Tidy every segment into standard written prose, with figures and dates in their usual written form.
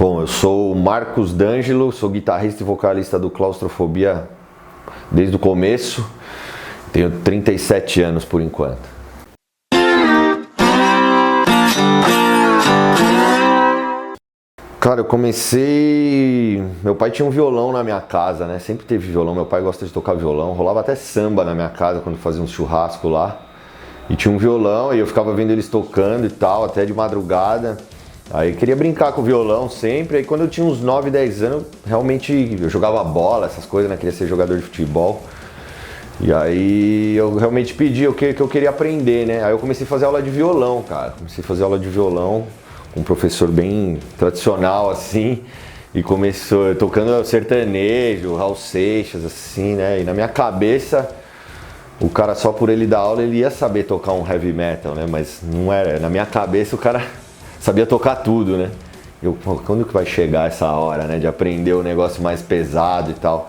Bom, eu sou o Marcos D'Angelo, sou guitarrista e vocalista do Claustrofobia desde o começo. Tenho 37 anos por enquanto. Cara, eu comecei... Meu pai tinha um violão na minha casa, né? Sempre teve violão, meu pai gosta de tocar violão. Rolava até samba na minha casa quando fazia um churrasco lá. E tinha um violão e eu ficava vendo eles tocando e tal, até de madrugada. Aí eu queria brincar com o violão sempre. Aí quando eu tinha uns 9, 10 anos, realmente eu jogava bola, essas coisas, né? Queria ser jogador de futebol. E aí eu realmente pedi o que eu queria aprender, né? Aí eu comecei a fazer aula de violão, cara. Comecei a fazer aula de violão com um professor bem tradicional, assim. E começou tocando sertanejo, Raul Seixas, assim, né? E na minha cabeça, o cara só por ele dar aula, ele ia saber tocar um heavy metal, né? Mas não era. Na minha cabeça, o cara sabia tocar tudo, né? Eu, quando que vai chegar essa hora, né? De aprender o negócio mais pesado e tal.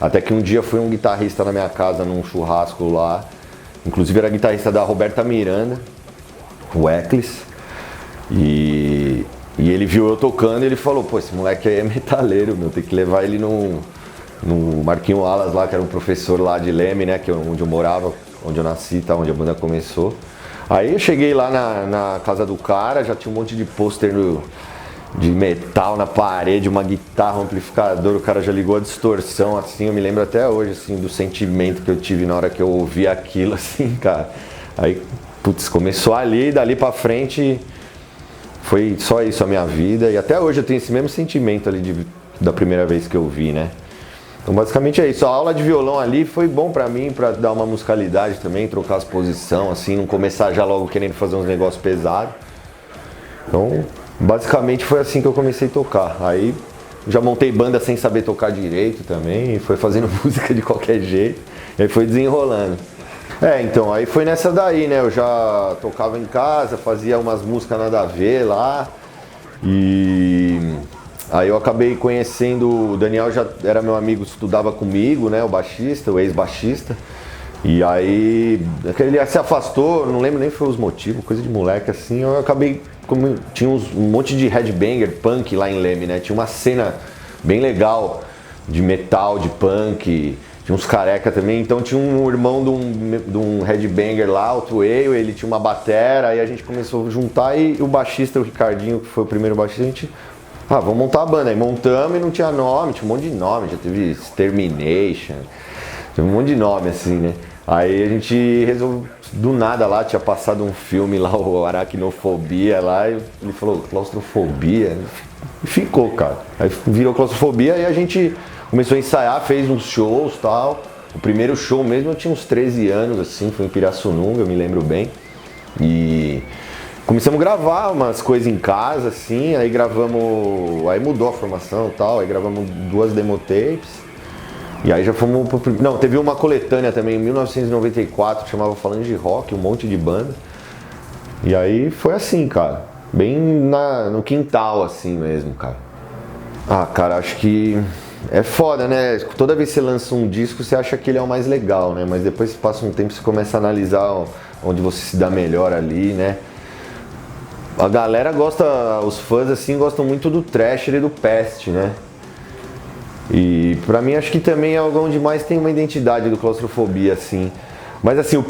Até que um dia foi um guitarrista na minha casa, num churrasco lá. Inclusive era guitarrista da Roberta Miranda, o Eccles. E ele viu eu tocando e ele falou, pô, esse moleque aí é metaleiro, meu, tem que levar ele no Marquinho Alas lá, que era um professor lá de Leme, né? Que onde eu morava, onde eu nasci, tá, onde a banda começou. Aí eu cheguei lá na casa do cara, já tinha um monte de pôster de metal na parede, uma guitarra, um amplificador, o cara já ligou a distorção, assim, eu me lembro até hoje, assim, do sentimento que eu tive na hora que eu ouvi aquilo, assim, cara. Aí, putz, começou ali, dali pra frente, foi só isso a minha vida, e até hoje eu tenho esse mesmo sentimento ali da primeira vez que eu vi, né. Então basicamente é isso, a aula de violão ali foi bom pra mim, pra dar uma musicalidade também, trocar as posições, assim, não começar já logo querendo fazer uns negócios pesados. Então, basicamente foi assim que eu comecei a tocar. Aí já montei banda sem saber tocar direito também, e foi fazendo música de qualquer jeito, e aí foi desenrolando. Então, aí foi nessa daí, né, eu já tocava em casa, fazia umas músicas nada a ver lá, e aí eu acabei conhecendo, o Daniel já era meu amigo, estudava comigo, né, o baixista, o ex-baixista. E aí, ele se afastou, não lembro nem foi os motivos, coisa de moleque assim, eu acabei, tinha um monte de headbanger, punk lá em Leme, né, tinha uma cena bem legal de metal, de punk, tinha uns careca também, então tinha um irmão de um headbanger lá, o Tueio, ele tinha uma batera, aí a gente começou a juntar e o baixista, o Ricardinho, que foi o primeiro baixista, a gente... vamos montar a banda. Aí montamos e não tinha nome, tinha um monte de nome, já teve Extermination, teve um monte de nome assim, né? Aí a gente resolveu, do nada lá, tinha passado um filme lá, o Aracnofobia lá, e ele falou, claustrofobia, e ficou, cara. Aí virou claustrofobia e a gente começou a ensaiar, fez uns shows e tal. O primeiro show mesmo eu tinha uns 13 anos, assim, foi em Pirassununga, eu me lembro bem. E começamos a gravar umas coisas em casa, assim, aí gravamos, aí mudou a formação e tal, aí gravamos 2 demotapes, e aí já fomos pro... Não, teve uma coletânea também, em 1994, que chamava Falando de Rock, um monte de banda, e aí foi assim, cara, bem no quintal, assim mesmo, cara. Cara, acho que é foda, né, toda vez que você lança um disco, você acha que ele é o mais legal, né, mas depois que passa um tempo, você começa a analisar onde você se dá melhor ali, né. A galera gosta, os fãs assim gostam muito do Thrasher e do Pest, né? E pra mim acho que também é onde mais tem uma identidade do Claustrofobia, assim. Mas assim, os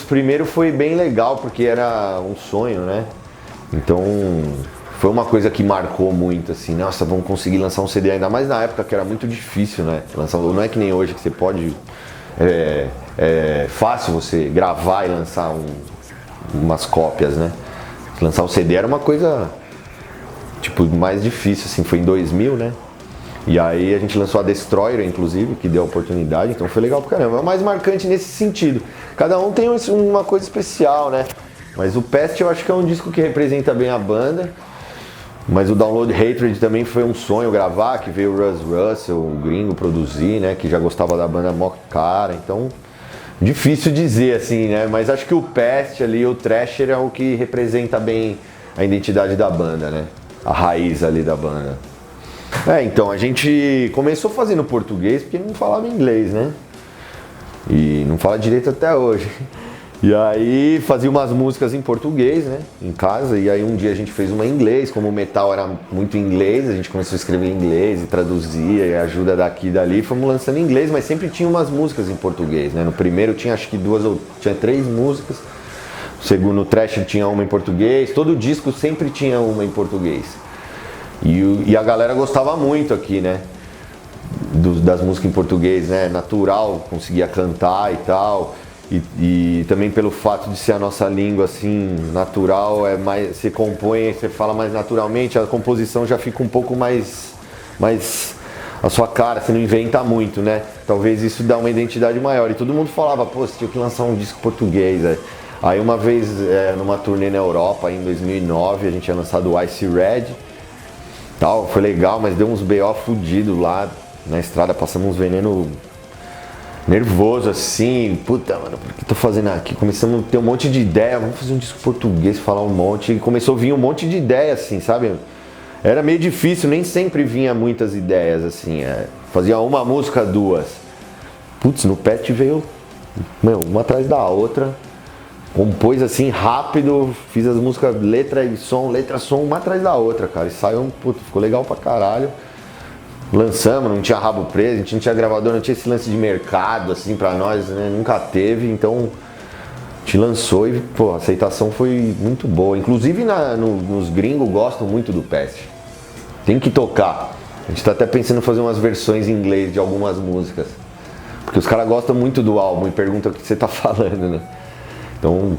primeiros foi bem legal, porque era um sonho, né? Então foi uma coisa que marcou muito, assim, nossa, vamos conseguir lançar um CD, ainda mais na época que era muito difícil, né? Não é que nem hoje que você pode, é fácil você gravar e lançar umas cópias, né? Lançar um CD era uma coisa, tipo, mais difícil, assim, foi em 2000, né? E aí a gente lançou a Destroyer, inclusive, que deu a oportunidade, então foi legal pra caramba. É o mais marcante nesse sentido. Cada um tem uma coisa especial, né? Mas o Pest eu acho que é um disco que representa bem a banda. Mas o Download Hatred também foi um sonho gravar, que veio o Russ Russell, o gringo, produzir, né? Que já gostava da banda mó cara, então... Difícil dizer assim, né? Mas acho que o Pest ali, o Thrasher é o que representa bem a identidade da banda, né? A raiz ali da banda. Então, a gente começou fazendo português porque não falava inglês, né? E não fala direito até hoje. E aí fazia umas músicas em português, né, em casa, e aí um dia a gente fez uma em inglês, como o metal era muito em inglês, a gente começou a escrever em inglês e traduzia, e ajuda daqui e dali, fomos lançando em inglês, mas sempre tinha umas músicas em português, né, no primeiro tinha acho que tinha 3 músicas, no segundo Trash tinha uma em português, todo disco sempre tinha uma em português. E a galera gostava muito aqui, né, das músicas em português, né, natural, conseguia cantar e tal. E também pelo fato de ser a nossa língua assim, natural, você compõe, você fala mais naturalmente, a composição já fica um pouco mais a sua cara, você não inventa muito, né? Talvez isso dá uma identidade maior. E todo mundo falava, pô, você tinha que lançar um disco português. Aí uma vez, numa turnê na Europa, em 2009, a gente tinha lançado o Ice Red, tal, foi legal, mas deu uns BO fudido lá na estrada, passamos uns veneno nervoso assim, puta, mano, por que tô fazendo aqui? Começamos a ter um monte de ideia, vamos fazer um disco português, falar um monte, e começou a vir um monte de ideia assim, sabe? Era meio difícil, nem sempre vinha muitas ideias assim, fazia uma música, 2. Putz, no Pet veio, uma atrás da outra, compôs assim rápido, fiz as músicas letra, som, uma atrás da outra, cara, e saiu, puta, ficou legal pra caralho. Lançamos, não tinha rabo preso, a gente não tinha gravador, não tinha esse lance de mercado, assim, pra nós, né? Nunca teve, então a gente lançou e, pô, a aceitação foi muito boa. Inclusive nos gringos gostam muito do Pest. Tem que tocar. A gente tá até pensando em fazer umas versões em inglês de algumas músicas. Porque os caras gostam muito do álbum e perguntam o que você tá falando, né? Então,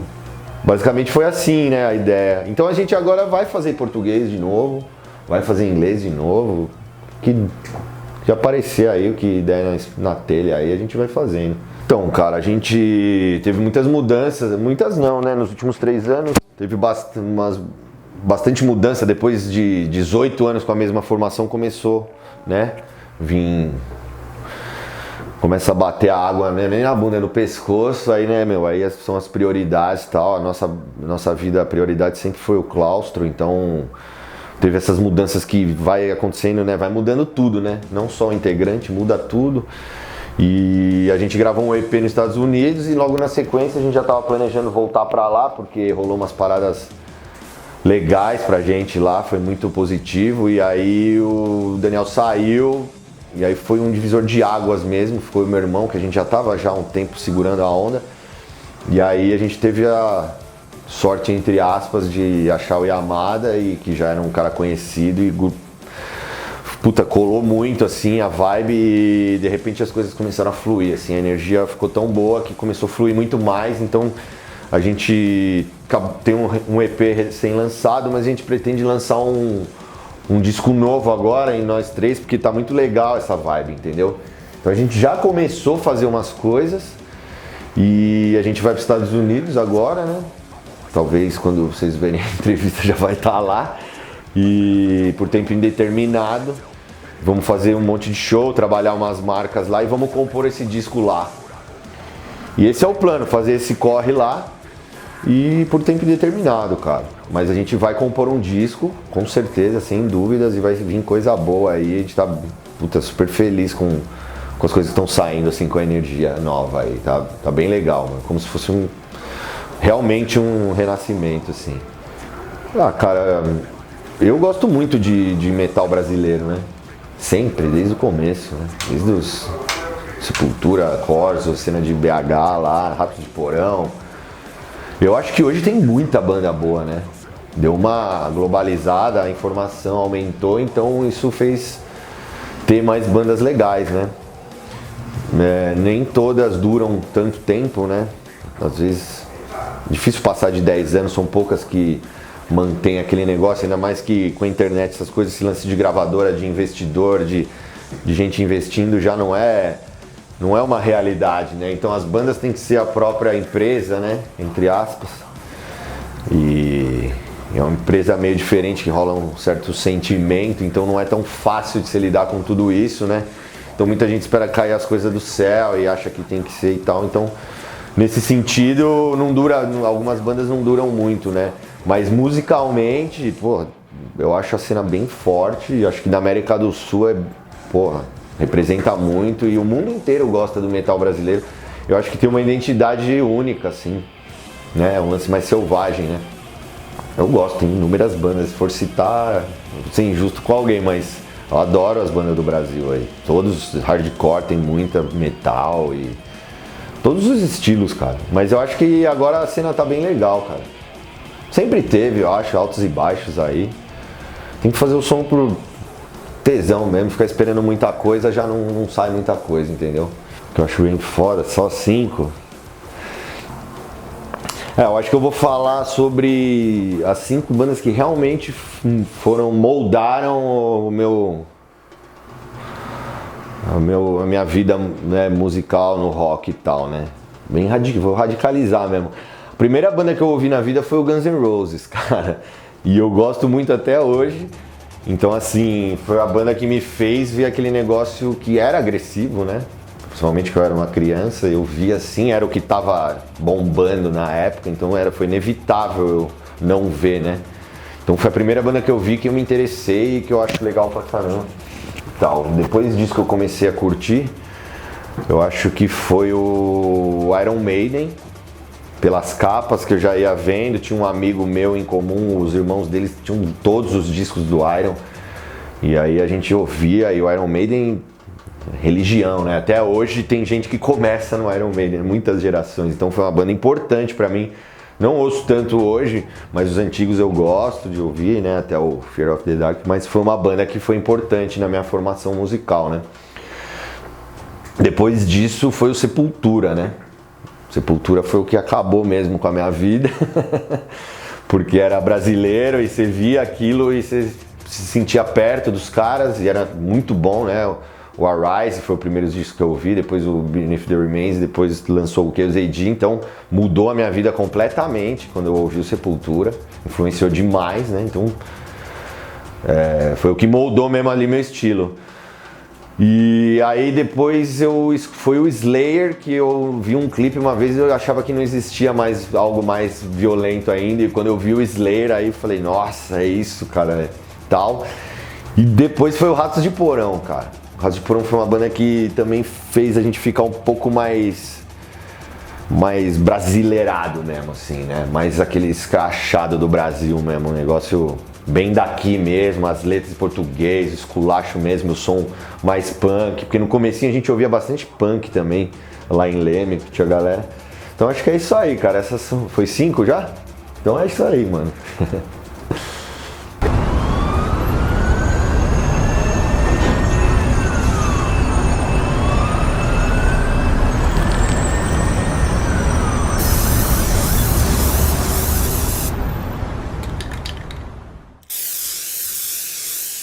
basicamente foi assim, né, a ideia. Então a gente agora vai fazer em português de novo, vai fazer em inglês de novo. Que aparecer aí, o que der na telha aí, a gente vai fazendo. Então, cara, a gente teve muitas mudanças, muitas não, né? Nos últimos 3 anos teve bastante mudança. Depois de 18 anos com a mesma formação, começou, né? Começa a bater a água, né? Nem na bunda, no pescoço, aí, né, meu? Aí são as prioridades e tal. A nossa vida, a prioridade sempre foi o claustro, então teve essas mudanças que vai acontecendo, né? Vai mudando tudo, né? Não só o integrante, muda tudo. E a gente gravou um EP nos Estados Unidos e logo na sequência a gente já estava planejando voltar para lá, porque rolou umas paradas legais pra gente lá, foi muito positivo. E aí o Daniel saiu, e aí foi um divisor de águas mesmo. Foi o meu irmão, que a gente já estava já há um tempo segurando a onda. E aí a gente teve a sorte, entre aspas, de achar o Yamada, e que já era um cara conhecido e puta, colou muito assim a vibe, e de repente as coisas começaram a fluir, assim, a energia ficou tão boa que começou a fluir muito mais. Então a gente tem um EP recém-lançado, mas a gente pretende lançar um disco novo agora, em nós 3, porque tá muito legal essa vibe, entendeu? Então a gente já começou a fazer umas coisas e a gente vai para os Estados Unidos agora, né? Talvez quando vocês verem a entrevista já vai estar lá, e por tempo indeterminado. Vamos fazer um monte de show, trabalhar umas marcas lá e vamos compor esse disco lá. E esse é o plano, fazer esse corre lá e por tempo indeterminado, cara. Mas a gente vai compor um disco, com certeza, sem dúvidas, e vai vir coisa boa aí. A gente tá, puta, super feliz com as coisas que estão saindo, assim, com a energia nova aí. Tá bem legal, mano. Como se fosse realmente um renascimento, assim. Ah, cara, eu gosto muito de metal brasileiro, né? Sempre, desde o começo, né? Desde os Sepultura, Corso, cena de BH lá, Ratos de Porão. Eu acho que hoje tem muita banda boa, né? Deu uma globalizada, a informação aumentou, então isso fez ter mais bandas legais, né? Nem todas duram tanto tempo, né? Às vezes difícil passar de 10 anos, são poucas que mantém aquele negócio, ainda mais que com a internet, essas coisas, esse lance de gravadora, de investidor, de gente investindo, já não é uma realidade, né? Então as bandas têm que ser a própria empresa, né? Entre aspas. E é uma empresa meio diferente, que rola um certo sentimento, então não é tão fácil de se lidar com tudo isso, né? Então muita gente espera cair as coisas do céu e acha que tem que ser e tal, então nesse sentido não dura, algumas bandas não duram muito, né? Mas musicalmente, porra, eu acho a cena bem forte, e acho que na América do Sul representa muito, e o mundo inteiro gosta do metal brasileiro. Eu acho que tem uma identidade única, assim. né? É um lance mais selvagem, né? Eu gosto, tem inúmeras bandas, se for citar, sem injusto com alguém, mas eu adoro as bandas do Brasil aí. Todos hardcore, tem muita metal e todos os estilos, cara. Mas eu acho que agora a cena tá bem legal, cara. Sempre teve, eu acho, altos e baixos aí. Tem que fazer o som por tesão mesmo, ficar esperando muita coisa, já não sai muita coisa, entendeu? Que eu acho bem foda, só 5. Eu acho que eu vou falar sobre as 5 bandas que realmente moldaram a minha vida, né, musical no rock e tal, né? Vou radicalizar mesmo. A primeira banda que eu ouvi na vida foi o Guns N' Roses, cara. E eu gosto muito até hoje. Então, assim, foi a banda que me fez ver aquele negócio que era agressivo, né? Principalmente que eu era uma criança, eu via assim, era o que tava bombando na época, então foi inevitável eu não ver, né? Então foi a primeira banda que eu vi que eu me interessei e que eu acho legal pra caramba. Tal. Depois disso que eu comecei a curtir, eu acho que foi o Iron Maiden, pelas capas que eu já ia vendo. Tinha um amigo meu em comum, os irmãos deles tinham todos os discos do Iron, e aí a gente ouvia, e o Iron Maiden, religião, né? Até hoje tem gente que começa no Iron Maiden, muitas gerações, então foi uma banda importante pra mim. Não ouço tanto hoje, mas os antigos eu gosto de ouvir, né? Até o Fear of the Dark, mas foi uma banda que foi importante na minha formação musical, né? Depois disso foi o Sepultura, né? Sepultura foi o que acabou mesmo com a minha vida, porque era brasileiro e você via aquilo e você se sentia perto dos caras e era muito bom, né? O Arise foi o primeiro disco que eu ouvi, depois o Beneath the Remains, depois lançou o Chaos AD, então mudou a minha vida completamente quando eu ouvi o Sepultura, influenciou demais, né? Então foi o que moldou mesmo ali meu estilo. E aí depois foi o Slayer, que eu vi um clipe uma vez e eu achava que não existia mais algo mais violento ainda, e quando eu vi o Slayer aí eu falei, nossa, é isso, cara, tal. E depois foi o Ratos de Porão, cara. O Ratos de Porão foi uma banda que também fez a gente ficar um pouco mais brasileirado mesmo, assim, né? Mais aquele escrachado do Brasil mesmo, um negócio bem daqui mesmo, as letras em português, esculacho mesmo, o som mais punk, porque no comecinho a gente ouvia bastante punk também, lá em Leme, que tinha galera. Então acho que é isso aí, cara. Foi 5 já? Então é isso aí, mano.